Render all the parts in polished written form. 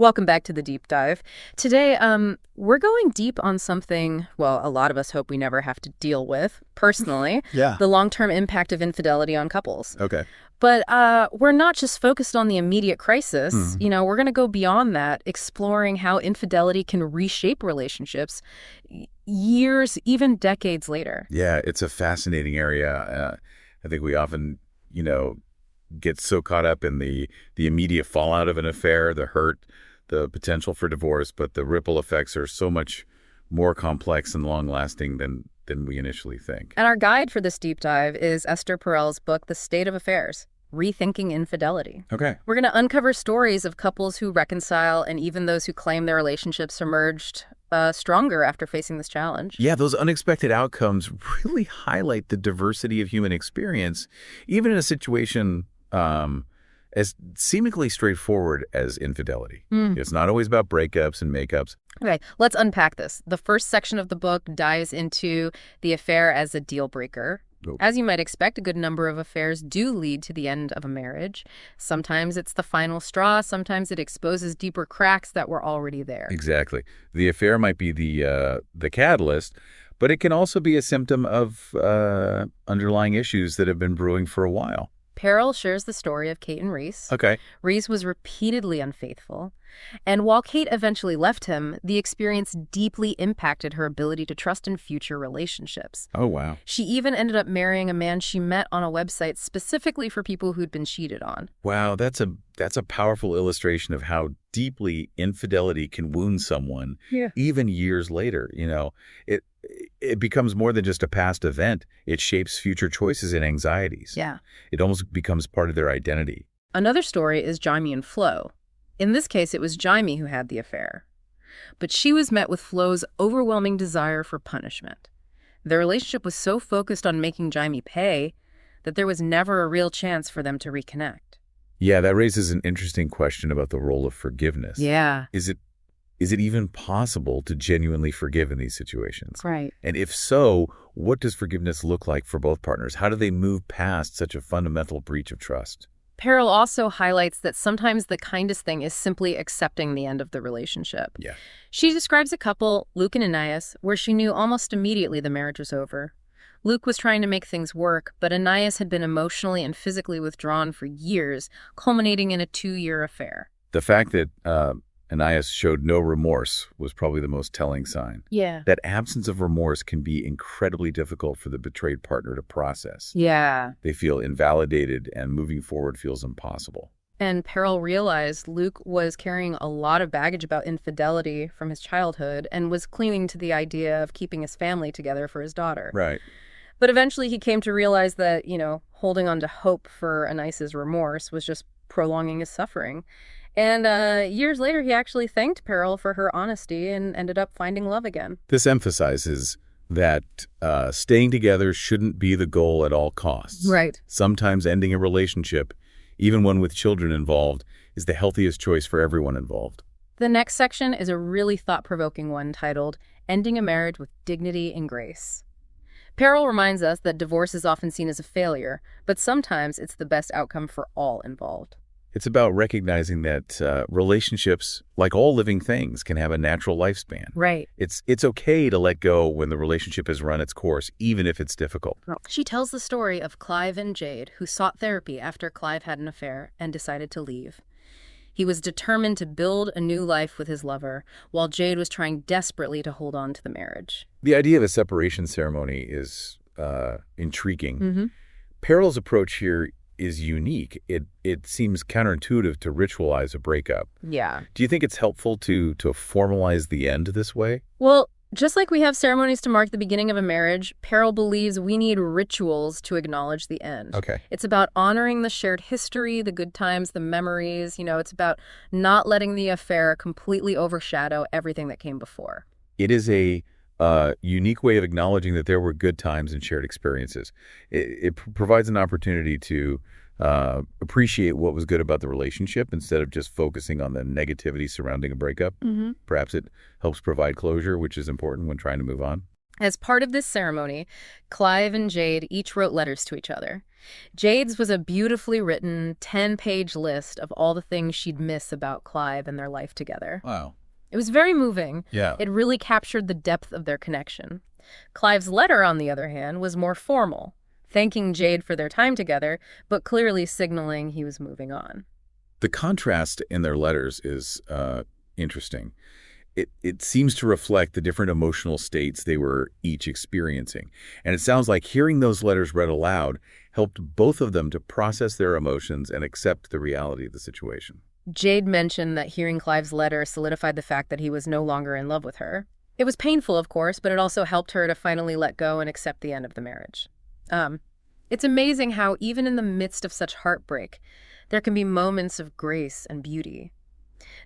Welcome back to the deep dive. Today, we're going deep on something, well, a lot of us hope we never have to deal with, personally, Yeah. the long-term impact of infidelity on couples. Okay. But we're not just focused on the immediate crisis. Hmm. We're going to go beyond that, exploring how infidelity can reshape relationships years, even decades later. Yeah, it's a fascinating area. I think we often, you know, get so caught up in the immediate fallout of an affair, the hurt, the potential for divorce, but the ripple effects are so much more complex and long-lasting than we initially think. And our guide for this deep dive is Esther Perel's book, The State of Affairs: Rethinking Infidelity. Okay. We're going to uncover stories of couples who reconcile and even those who claim their relationships emerged stronger after facing this challenge. Yeah, those unexpected outcomes really highlight the diversity of human experience, even in a situation as seemingly straightforward as infidelity. It's not always about breakups and makeups. Okay, let's unpack this. The first section of the book dives into the affair as a deal breaker. Oh. As you might expect, a good number of affairs do lead to the end of a marriage. Sometimes it's the final straw. Sometimes it exposes deeper cracks that were already there. Exactly. The affair might be the catalyst, but it can also be a symptom of underlying issues that have been brewing for a while. Perel shares the story of Kate and Reese. Okay. Reese was repeatedly unfaithful. And while Kate eventually left him, the experience deeply impacted her ability to trust in future relationships. Oh, wow. She even ended up marrying a man she met on a website specifically for people who'd been cheated on. Wow, that's a powerful illustration of how deeply infidelity can wound someone, even years later. It becomes more than just a past event. It shapes future choices and anxieties. Yeah. It almost becomes part of their identity. Another story is Jaime and Flo. In this case, it was Jaime who had the affair. But she was met with Flo's overwhelming desire for punishment. Their relationship was so focused on making Jaime pay that there was never a real chance for them to reconnect. Yeah, that raises an interesting question about the role of forgiveness. Yeah. Is it even possible to genuinely forgive in these situations? Right. And if so, what does forgiveness look like for both partners? How do they move past such a fundamental breach of trust? Perel also highlights that sometimes the kindest thing is simply accepting the end of the relationship. Yeah. She describes a couple, Luke and Anais, where she knew almost immediately the marriage was over. Luke was trying to make things work, but Anais had been emotionally and physically withdrawn for years, culminating in a 2-year affair. The fact that Anais showed no remorse was probably the most telling sign. Yeah. That absence of remorse can be incredibly difficult for the betrayed partner to process. Yeah. They feel invalidated, and moving forward feels impossible. And Perel realized Luke was carrying a lot of baggage about infidelity from his childhood and was clinging to the idea of keeping his family together for his daughter. Right. But eventually he came to realize that, holding on to hope for Anais's remorse was just prolonging his suffering. And years later, he actually thanked Perel for her honesty and ended up finding love again. This emphasizes that staying together shouldn't be the goal at all costs. Right. Sometimes ending a relationship, even one with children involved, is the healthiest choice for everyone involved. The next section is a really thought-provoking one titled Ending a Marriage with Dignity and Grace. Perel reminds us that divorce is often seen as a failure, but sometimes it's the best outcome for all involved. It's about recognizing that relationships, like all living things, can have a natural lifespan. Right. It's okay to let go when the relationship has run its course, even if it's difficult. She tells the story of Clive and Jade, who sought therapy after Clive had an affair and decided to leave. He was determined to build a new life with his lover, while Jade was trying desperately to hold on to the marriage. The idea of a separation ceremony is intriguing. Mm-hmm. Perel's approach here is unique. It seems counterintuitive to ritualize a breakup. Yeah. Do you think it's helpful to formalize the end this way? Well, just like we have ceremonies to mark the beginning of a marriage, Perel believes we need rituals to acknowledge the end. Okay. It's about honoring the shared history, the good times, the memories. It's about not letting the affair completely overshadow everything that came before. It is a unique way of acknowledging that there were good times and shared experiences. It provides an opportunity to appreciate what was good about the relationship instead of just focusing on the negativity surrounding a breakup. Mm-hmm. Perhaps it helps provide closure, which is important when trying to move on. As part of this ceremony, Clive and Jade each wrote letters to each other. Jade's was a beautifully written 10-page list of all the things she'd miss about Clive and their life together. Wow. It was very moving. Yeah. It really captured the depth of their connection. Clive's letter, on the other hand, was more formal, thanking Jade for their time together, but clearly signaling he was moving on. The contrast in their letters is interesting. It seems to reflect the different emotional states they were each experiencing. And it sounds like hearing those letters read aloud helped both of them to process their emotions and accept the reality of the situation. Jade mentioned that hearing Clive's letter solidified the fact that he was no longer in love with her. It was painful, of course, but it also helped her to finally let go and accept the end of the marriage. It's amazing how, even in the midst of such heartbreak, there can be moments of grace and beauty.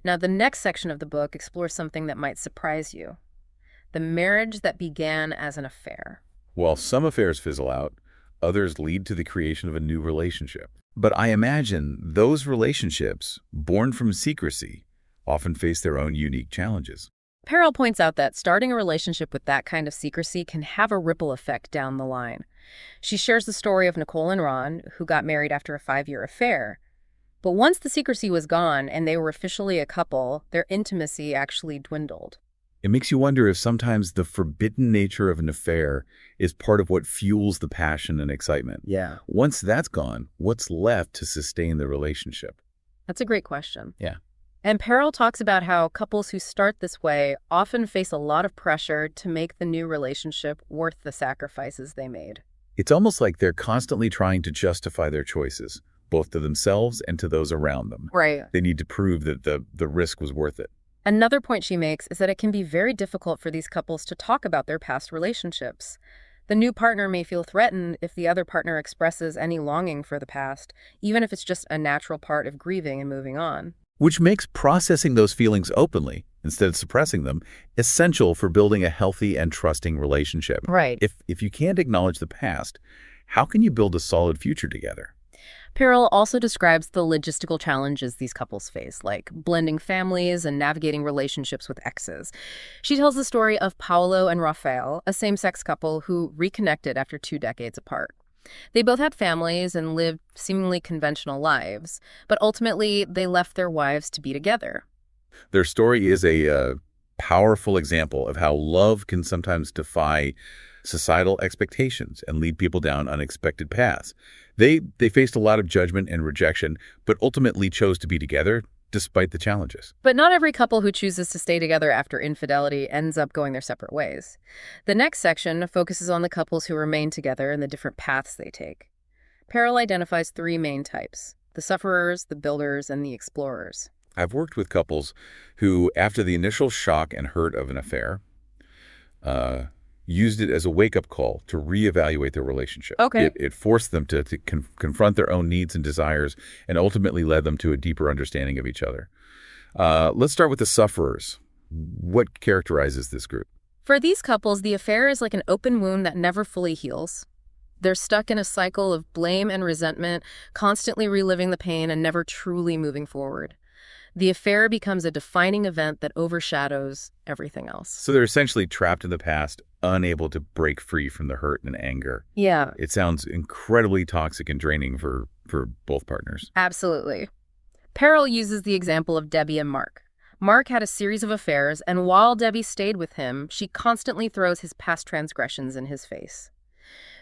Now, the next section of the book explores something that might surprise you: the marriage that began as an affair. While some affairs fizzle out, others lead to the creation of a new relationship. But I imagine those relationships, born from secrecy, often face their own unique challenges. Perel points out that starting a relationship with that kind of secrecy can have a ripple effect down the line. She shares the story of Nicole and Ron, who got married after a 5-year affair. But once the secrecy was gone and they were officially a couple, their intimacy actually dwindled. It makes you wonder if sometimes the forbidden nature of an affair is part of what fuels the passion and excitement. Yeah. Once that's gone, what's left to sustain the relationship? That's a great question. Yeah. And Perel talks about how couples who start this way often face a lot of pressure to make the new relationship worth the sacrifices they made. It's almost like they're constantly trying to justify their choices, both to themselves and to those around them. Right. They need to prove that the risk was worth it. Another point she makes is that it can be very difficult for these couples to talk about their past relationships. The new partner may feel threatened if the other partner expresses any longing for the past, even if it's just a natural part of grieving and moving on. Which makes processing those feelings openly, instead of suppressing them, essential for building a healthy and trusting relationship. Right. If you can't acknowledge the past, how can you build a solid future together? Perel also describes the logistical challenges these couples face, like blending families and navigating relationships with exes. She tells the story of Paolo and Rafael, a same-sex couple who reconnected after 2 decades apart. They both had families and lived seemingly conventional lives, but ultimately they left their wives to be together. Their story is a powerful example of how love can sometimes defy societal expectations and lead people down unexpected paths. They faced a lot of judgment and rejection, but ultimately chose to be together despite the challenges. But not every couple who chooses to stay together after infidelity ends up going their separate ways. The next section focuses on the couples who remain together and the different paths they take. Perel identifies 3 main types: the sufferers, the builders, and the explorers. I've worked with couples who, after the initial shock and hurt of an affair, used it as a wake-up call to reevaluate their relationship. Okay. It forced them to confront their own needs and desires and ultimately led them to a deeper understanding of each other. Let's start with the sufferers. What characterizes this group? For these couples, the affair is like an open wound that never fully heals. They're stuck in a cycle of blame and resentment, constantly reliving the pain and never truly moving forward. The affair becomes a defining event that overshadows everything else. So they're essentially trapped in the past, unable to break free from the hurt and anger. Yeah. It sounds incredibly toxic and draining for both partners. Absolutely. Perel uses the example of Debbie and Mark. Mark had a series of affairs, and while Debbie stayed with him, she constantly throws his past transgressions in his face.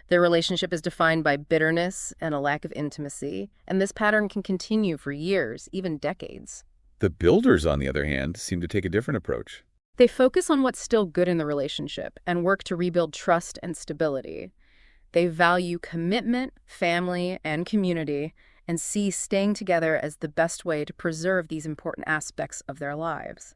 Their relationship is defined by bitterness and a lack of intimacy, and this pattern can continue for years, even decades. The builders, on the other hand, seem to take a different approach. They focus on what's still good in the relationship and work to rebuild trust and stability. They value commitment, family, and community, and see staying together as the best way to preserve these important aspects of their lives.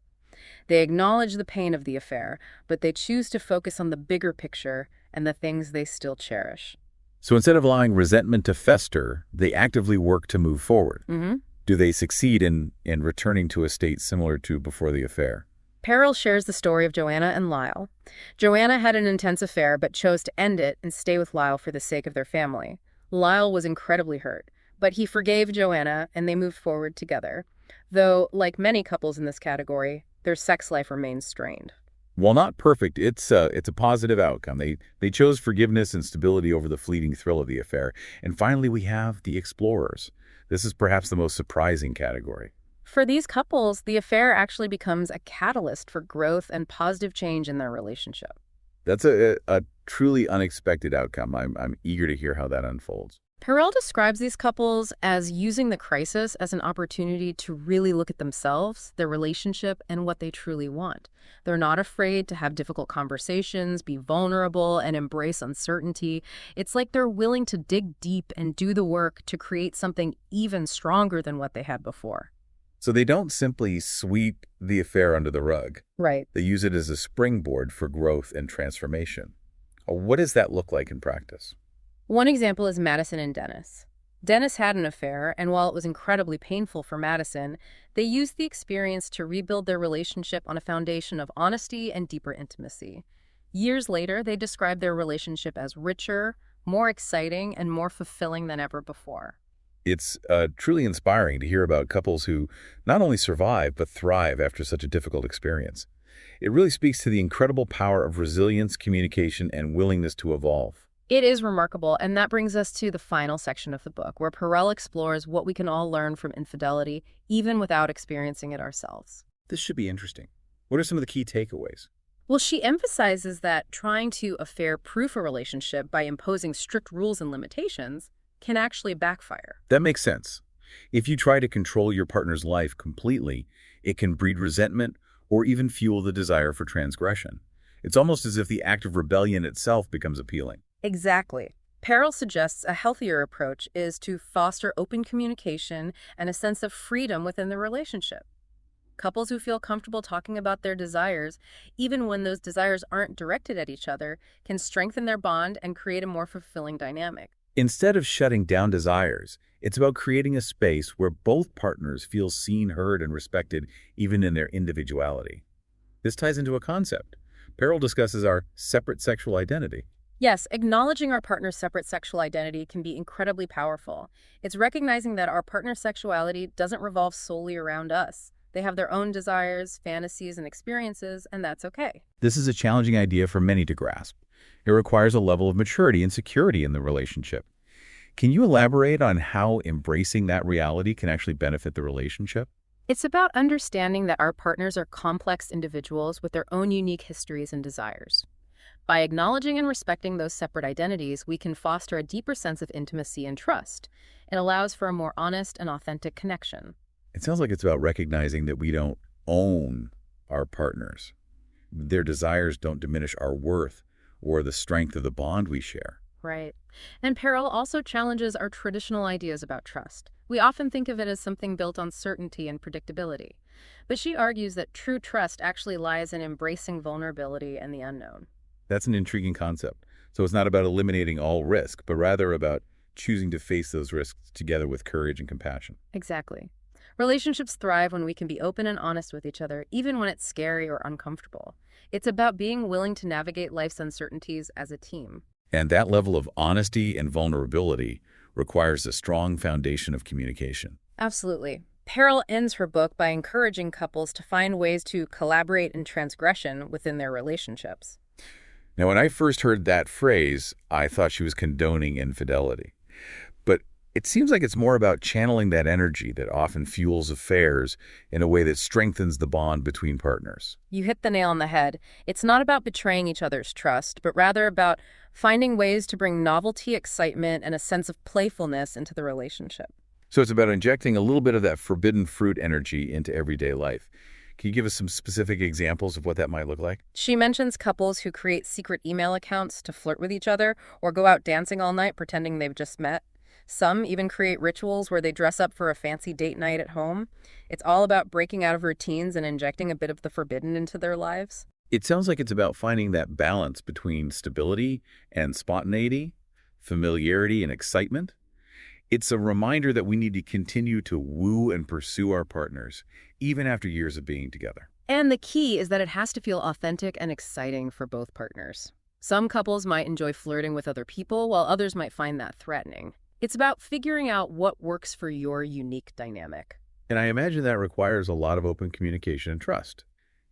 They acknowledge the pain of the affair, but they choose to focus on the bigger picture and the things they still cherish. So instead of allowing resentment to fester, they actively work to move forward. Mm-hmm. Do they succeed in returning to a state similar to before the affair? Perel shares the story of Joanna and Lyle. Joanna had an intense affair but chose to end it and stay with Lyle for the sake of their family. Lyle was incredibly hurt, but he forgave Joanna and they moved forward together. Though, like many couples in this category, their sex life remains strained. While not perfect, it's a positive outcome. They chose forgiveness and stability over the fleeting thrill of the affair. And finally, we have the explorers. This is perhaps the most surprising category. For these couples, the affair actually becomes a catalyst for growth and positive change in their relationship. That's a truly unexpected outcome. I'm eager to hear how that unfolds. Perel describes these couples as using the crisis as an opportunity to really look at themselves, their relationship, and what they truly want. They're not afraid to have difficult conversations, be vulnerable, and embrace uncertainty. It's like they're willing to dig deep and do the work to create something even stronger than what they had before. So they don't simply sweep the affair under the rug. Right. They use it as a springboard for growth and transformation. What does that look like in practice? One example is Madison and Dennis. Dennis had an affair, and while it was incredibly painful for Madison, they used the experience to rebuild their relationship on a foundation of honesty and deeper intimacy. Years later, they described their relationship as richer, more exciting, and more fulfilling than ever before. It's truly inspiring to hear about couples who not only survive, but thrive after such a difficult experience. It really speaks to the incredible power of resilience, communication, and willingness to evolve. It is remarkable, and that brings us to the final section of the book, where Perel explores what we can all learn from infidelity, even without experiencing it ourselves. This should be interesting. What are some of the key takeaways? Well, she emphasizes that trying to affair-proof a relationship by imposing strict rules and limitations can actually backfire. That makes sense. If you try to control your partner's life completely, it can breed resentment or even fuel the desire for transgression. It's almost as if the act of rebellion itself becomes appealing. Exactly. Perel suggests a healthier approach is to foster open communication and a sense of freedom within the relationship. Couples who feel comfortable talking about their desires, even when those desires aren't directed at each other, can strengthen their bond and create a more fulfilling dynamic. Instead of shutting down desires, it's about creating a space where both partners feel seen, heard, and respected, even in their individuality. This ties into a concept. Perel discusses our separate sexual identity. Yes, acknowledging our partner's separate sexual identity can be incredibly powerful. It's recognizing that our partner's sexuality doesn't revolve solely around us. They have their own desires, fantasies, and experiences, and that's okay. This is a challenging idea for many to grasp. It requires a level of maturity and security in the relationship. Can you elaborate on how embracing that reality can actually benefit the relationship? It's about understanding that our partners are complex individuals with their own unique histories and desires. By acknowledging and respecting those separate identities, we can foster a deeper sense of intimacy and trust. It allows for a more honest and authentic connection. It sounds like it's about recognizing that we don't own our partners. Their desires don't diminish our worth or the strength of the bond we share. Right. And Perel also challenges our traditional ideas about trust. We often think of it as something built on certainty and predictability. But she argues that true trust actually lies in embracing vulnerability and the unknown. That's an intriguing concept. So it's not about eliminating all risk, but rather about choosing to face those risks together with courage and compassion. Exactly. Relationships thrive when we can be open and honest with each other, even when it's scary or uncomfortable. It's about being willing to navigate life's uncertainties as a team. And that level of honesty and vulnerability requires a strong foundation of communication. Absolutely. Perel ends her book by encouraging couples to find ways to collaborate in transgression within their relationships. Now, when I first heard that phrase, I thought she was condoning infidelity. But it seems like it's more about channeling that energy that often fuels affairs in a way that strengthens the bond between partners. You hit the nail on the head. It's not about betraying each other's trust, but rather about finding ways to bring novelty, excitement, and a sense of playfulness into the relationship. So it's about injecting a little bit of that forbidden fruit energy into everyday life. Can you give us some specific examples of what that might look like? She mentions couples who create secret email accounts to flirt with each other or go out dancing all night pretending they've just met. Some even create rituals where they dress up for a fancy date night at home. It's all about breaking out of routines and injecting a bit of the forbidden into their lives. It sounds like it's about finding that balance between stability and spontaneity, familiarity and excitement. It's a reminder that we need to continue to woo and pursue our partners, even after years of being together. And the key is that it has to feel authentic and exciting for both partners. Some couples might enjoy flirting with other people, while others might find that threatening. It's about figuring out what works for your unique dynamic. And I imagine that requires a lot of open communication and trust.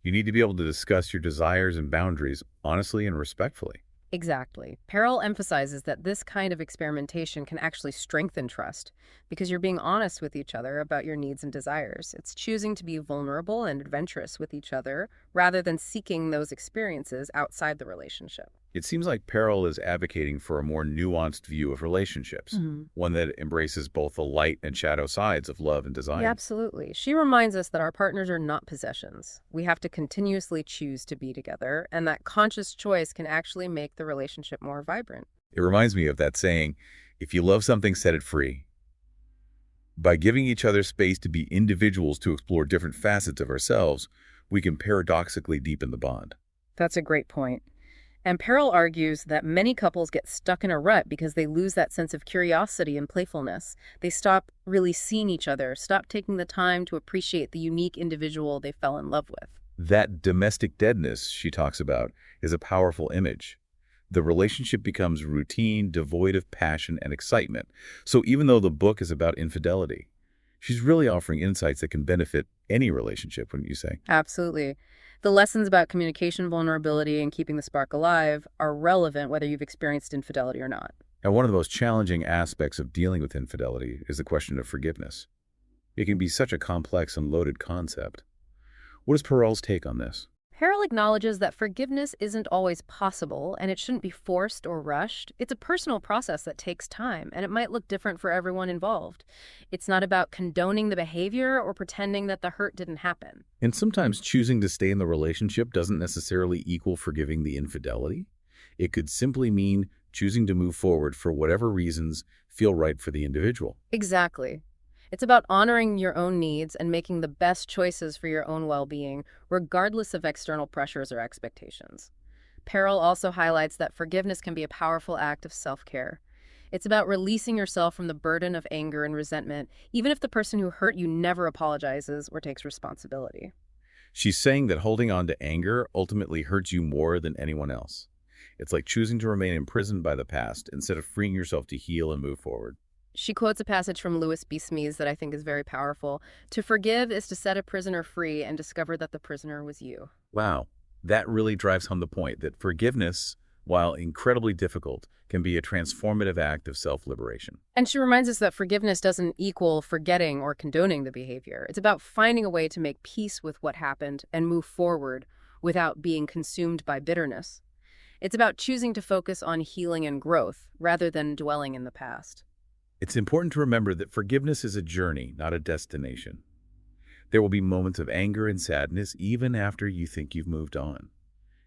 You need to be able to discuss your desires and boundaries honestly and respectfully. Exactly. Perel emphasizes that this kind of experimentation can actually strengthen trust because you're being honest with each other about your needs and desires. It's choosing to be vulnerable and adventurous with each other rather than seeking those experiences outside the relationship. It seems like Perel is advocating for a more nuanced view of relationships, one that embraces both the light and shadow sides of love and Yeah, desire. absolutely. She reminds us that our partners are not possessions. We have to continuously choose to be together, and that conscious choice can actually make the relationship more vibrant. It reminds me of that saying, if you love something, set it free. By giving each other space to be individuals to explore different facets of ourselves, we can paradoxically deepen the bond. That's a great point. And Perel argues that many couples get stuck in a rut because they lose that sense of curiosity and playfulness. They stop really seeing each other, stop taking the time to appreciate the unique individual they fell in love with. That domestic deadness she talks about is a powerful image. The relationship becomes routine, devoid of passion and excitement. So even though the book is about infidelity, she's really offering insights that can benefit any relationship, wouldn't you say? Absolutely. The lessons about communication, vulnerability, and keeping the spark alive are relevant whether you've experienced infidelity or not. And one of the most challenging aspects of dealing with infidelity is the question of forgiveness. It can be such a complex and loaded concept. What is Perel's take on this? Perel acknowledges that forgiveness isn't always possible, and it shouldn't be forced or rushed. It's a personal process that takes time, and it might look different for everyone involved. It's not about condoning the behavior or pretending that the hurt didn't happen. And sometimes choosing to stay in the relationship doesn't necessarily equal forgiving the infidelity. It could simply mean choosing to move forward for whatever reasons feel right for the individual. Exactly. It's about honoring your own needs and making the best choices for your own well-being, regardless of external pressures or expectations. Perel also highlights that forgiveness can be a powerful act of self-care. It's about releasing yourself from the burden of anger and resentment, even if the person who hurt you never apologizes or takes responsibility. She's saying that holding on to anger ultimately hurts you more than anyone else. It's like choosing to remain imprisoned by the past instead of freeing yourself to heal and move forward. She quotes a passage from Louis B. Smees that I think is very powerful. To forgive is to set a prisoner free and discover that the prisoner was you. Wow, that really drives home the point that forgiveness, while incredibly difficult, can be a transformative act of self-liberation. And she reminds us that forgiveness doesn't equal forgetting or condoning the behavior. It's about finding a way to make peace with what happened and move forward without being consumed by bitterness. It's about choosing to focus on healing and growth rather than dwelling in the past. It's important to remember that forgiveness is a journey, not a destination. There will be moments of anger and sadness even after you think you've moved on.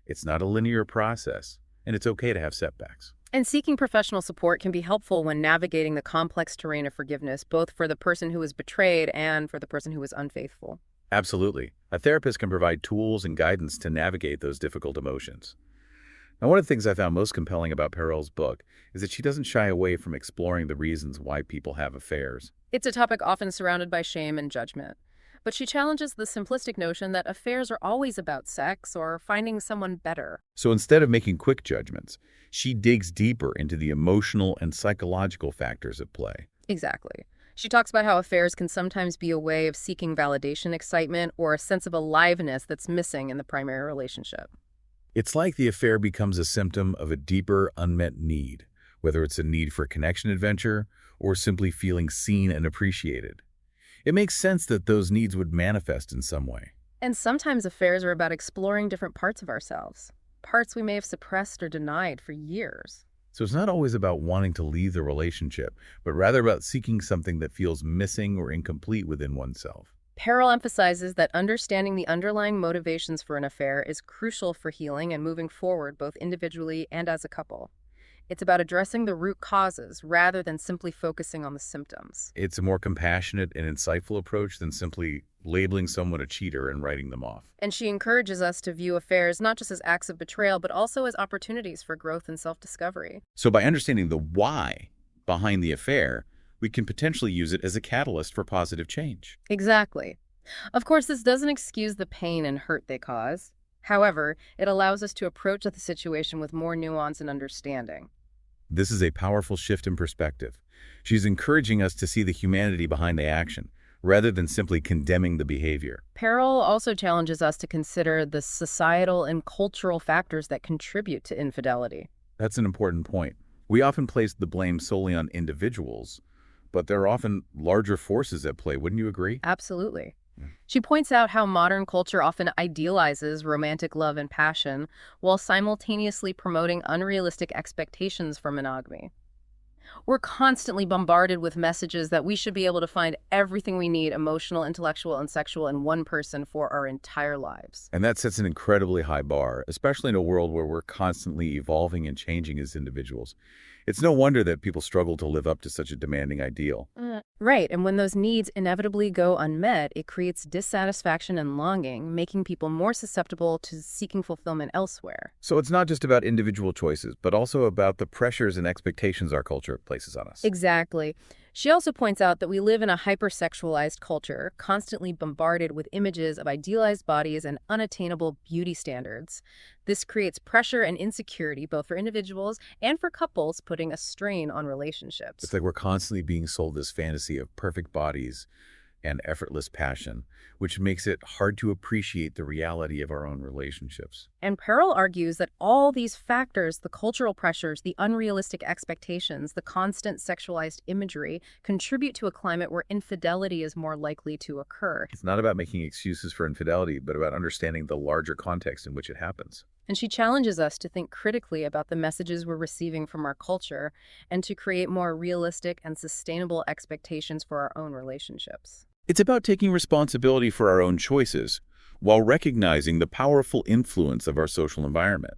It's not a linear process, and it's okay to have setbacks. And seeking professional support can be helpful when navigating the complex terrain of forgiveness, both for the person who was betrayed and for the person who was unfaithful. Absolutely. A therapist can provide tools and guidance to navigate those difficult emotions. Now, one of the things I found most compelling about Perel's book is that she doesn't shy away from exploring the reasons why people have affairs. It's a topic often surrounded by shame and judgment. But she challenges the simplistic notion that affairs are always about sex or finding someone better. So instead of making quick judgments, she digs deeper into the emotional and psychological factors at play. Exactly. She talks about how affairs can sometimes be a way of seeking validation, excitement, or a sense of aliveness that's missing in the primary relationship. It's like the affair becomes a symptom of a deeper, unmet need, whether it's a need for connection adventure or simply feeling seen and appreciated. It makes sense that those needs would manifest in some way. And sometimes affairs are about exploring different parts of ourselves, parts we may have suppressed or denied for years. So it's not always about wanting to leave the relationship, but rather about seeking something that feels missing or incomplete within oneself. Perel emphasizes that understanding the underlying motivations for an affair is crucial for healing and moving forward both individually and as a couple. It's about addressing the root causes rather than simply focusing on the symptoms. It's a more compassionate and insightful approach than simply labeling someone a cheater and writing them off. And she encourages us to view affairs not just as acts of betrayal, but also as opportunities for growth and self-discovery. So by understanding the why behind the affair, we can potentially use it as a catalyst for positive change. Exactly. Of course, this doesn't excuse the pain and hurt they cause. However, it allows us to approach the situation with more nuance and understanding. This is a powerful shift in perspective. She's encouraging us to see the humanity behind the action, rather than simply condemning the behavior. Perel also challenges us to consider the societal and cultural factors that contribute to infidelity. That's an important point. We often place the blame solely on individuals, but there are often larger forces at play. Wouldn't you agree? Absolutely. She points out how modern culture often idealizes romantic love and passion while simultaneously promoting unrealistic expectations for monogamy. We're constantly bombarded with messages that we should be able to find everything we need, emotional, intellectual, and sexual, in one person for our entire lives. And that sets an incredibly high bar, especially in a world where we're constantly evolving and changing as individuals. It's no wonder that people struggle to live up to such a demanding ideal. Right, and when those needs inevitably go unmet, it creates dissatisfaction and longing, making people more susceptible to seeking fulfillment elsewhere. So it's not just about individual choices, but also about the pressures and expectations our culture places on us. Exactly. She also points out that we live in a hypersexualized culture, constantly bombarded with images of idealized bodies and unattainable beauty standards. This creates pressure and insecurity both for individuals and for couples, putting a strain on relationships. It's like we're constantly being sold this fantasy of perfect bodies and effortless passion, which makes it hard to appreciate the reality of our own relationships. And Perel argues that all these factors, the cultural pressures, the unrealistic expectations, the constant sexualized imagery, contribute to a climate where infidelity is more likely to occur. It's not about making excuses for infidelity, but about understanding the larger context in which it happens. And she challenges us to think critically about the messages we're receiving from our culture and to create more realistic and sustainable expectations for our own relationships. It's about taking responsibility for our own choices while recognizing the powerful influence of our social environment.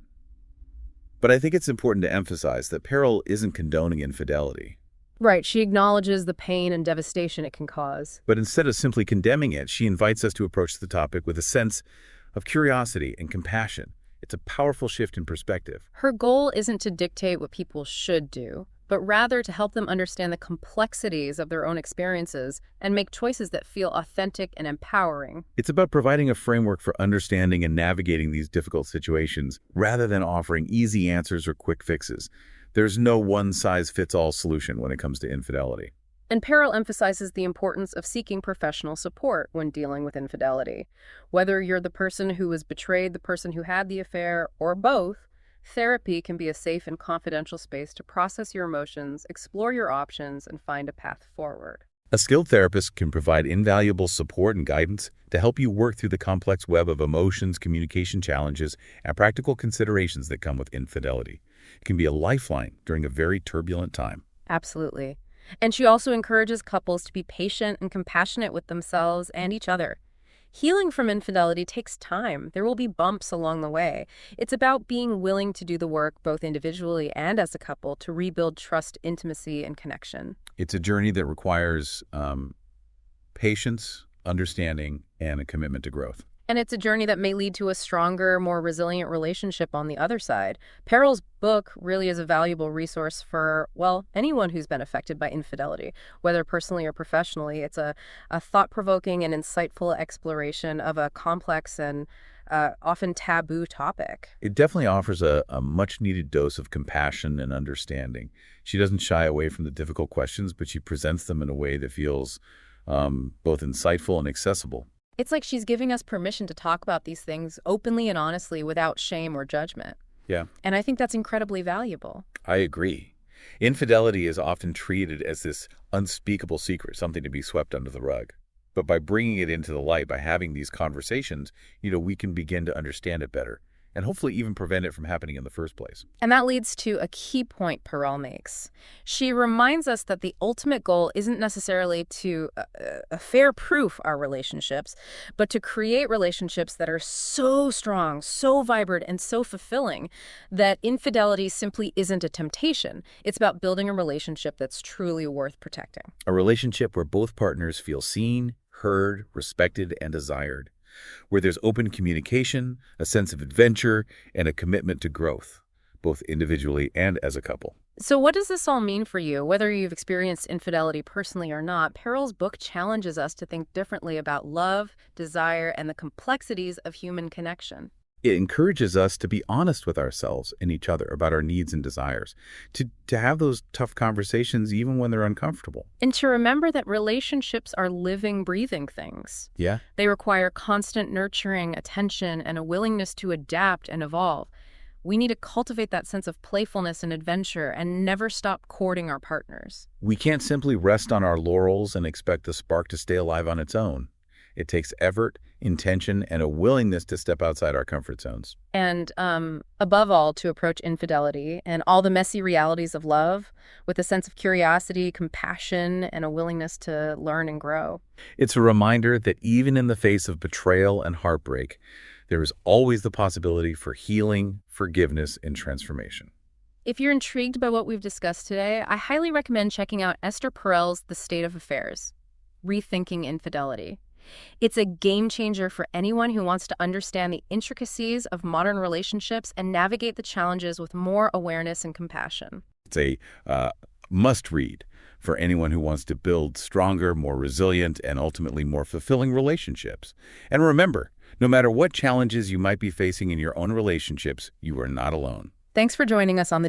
But I think it's important to emphasize that Perel isn't condoning infidelity. Right, she acknowledges the pain and devastation it can cause. But instead of simply condemning it, she invites us to approach the topic with a sense of curiosity and compassion. It's a powerful shift in perspective. Her goal isn't to dictate what people should do, but rather to help them understand the complexities of their own experiences and make choices that feel authentic and empowering. It's about providing a framework for understanding and navigating these difficult situations rather than offering easy answers or quick fixes. There's no one-size-fits-all solution when it comes to infidelity. And Perel emphasizes the importance of seeking professional support when dealing with infidelity. Whether you're the person who was betrayed, the person who had the affair, or both, therapy can be a safe and confidential space to process your emotions, explore your options, and find a path forward. A skilled therapist can provide invaluable support and guidance to help you work through the complex web of emotions, communication challenges, and practical considerations that come with infidelity. It can be a lifeline during a very turbulent time. Absolutely. And she also encourages couples to be patient and compassionate with themselves and each other. Healing from infidelity takes time. There will be bumps along the way. It's about being willing to do the work, both individually and as a couple, to rebuild trust, intimacy, and connection. It's a journey that requires patience, understanding, and a commitment to growth. And it's a journey that may lead to a stronger, more resilient relationship on the other side. Perel's book really is a valuable resource for, well, anyone who's been affected by infidelity, whether personally or professionally. It's a thought-provoking and insightful exploration of a complex and often taboo topic. It definitely offers a much-needed dose of compassion and understanding. She doesn't shy away from the difficult questions, but she presents them in a way that feels both insightful and accessible. It's like she's giving us permission to talk about these things openly and honestly without shame or judgment. Yeah. And I think that's incredibly valuable. I agree. Infidelity is often treated as this unspeakable secret, something to be swept under the rug. But by bringing it into the light, by having these conversations, we can begin to understand it better and hopefully even prevent it from happening in the first place. And that leads to a key point Perel makes. She reminds us that the ultimate goal isn't necessarily to affair-proof our relationships, but to create relationships that are so strong, so vibrant, and so fulfilling that infidelity simply isn't a temptation. It's about building a relationship that's truly worth protecting. A relationship where both partners feel seen, heard, respected, and desired, where there's open communication, a sense of adventure, and a commitment to growth, both individually and as a couple. So what does this all mean for you? Whether you've experienced infidelity personally or not, Perel's book challenges us to think differently about love, desire, and the complexities of human connection. It encourages us to be honest with ourselves and each other about our needs and desires, to have those tough conversations even when they're uncomfortable. And to remember that relationships are living, breathing things. Yeah? They require constant nurturing, attention, and a willingness to adapt and evolve. We need to cultivate that sense of playfulness and adventure and never stop courting our partners. We can't simply rest on our laurels and expect the spark to stay alive on its own. It takes effort, intention, and a willingness to step outside our comfort zones. And above all, to approach infidelity and all the messy realities of love with a sense of curiosity, compassion, and a willingness to learn and grow. It's a reminder that even in the face of betrayal and heartbreak, there is always the possibility for healing, forgiveness, and transformation. If you're intrigued by what we've discussed today, I highly recommend checking out Esther Perel's The State of Affairs, Rethinking Infidelity. It's a game changer for anyone who wants to understand the intricacies of modern relationships and navigate the challenges with more awareness and compassion. It's a must-read for anyone who wants to build stronger, more resilient, and ultimately more fulfilling relationships. And remember, no matter what challenges you might be facing in your own relationships, you are not alone. Thanks for joining us on the